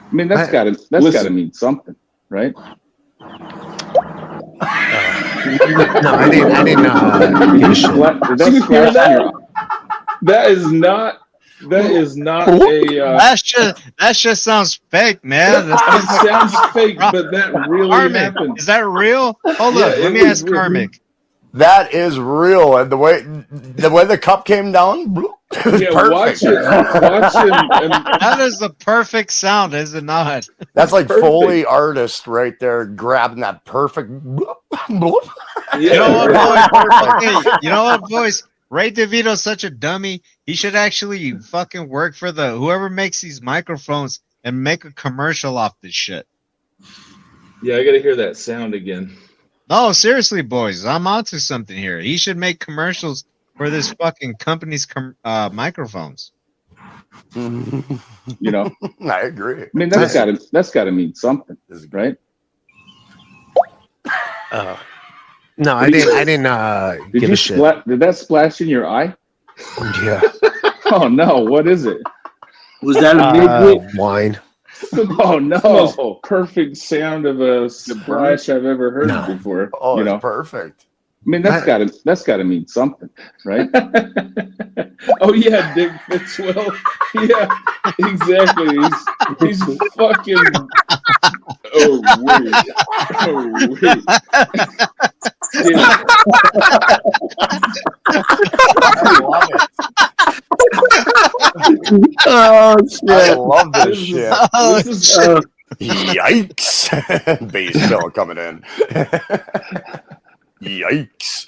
I mean, that's gotta mean something, right? No, I didn't give a shit. Did that splash in your eye? That is not. That is not a. That just sounds fake, man. It sounds fake, but that really Karmic, happened. is that real? Hold Yeah, up, let it me was ask real. Karmic. That is real, and the way the cup came down, it was Yeah, perfect. watch it. That is the perfect sound, is it not? That's like perfect. Foley artist right there, grabbing that perfect. Yeah, You know what, right. boys? Okay, you know what, boys? Ray DeVito's such a dummy. He should actually fucking work for whoever makes these microphones and make a commercial off this shit. Yeah, I gotta hear that sound again. No, seriously, boys, I'm onto something here. He should make commercials for this fucking company's microphones. You know, I agree. I mean, that's gotta mean something, right? No, I didn't give a shit. Did that splash in your eye? Yeah. Oh no, what is it? Was that a midget? Wine. Oh no! The most perfect sound of a splash I've ever heard No. before. Oh, You it's know. perfect. I mean, that's gotta mean something, right? Oh yeah, Dick Fitzwell. Yeah, exactly. He's fucking. Oh wait. Oh wait. Yeah. I love it. Oh I shit! love this shit. This is Yikes! Bass bill coming in. Yikes!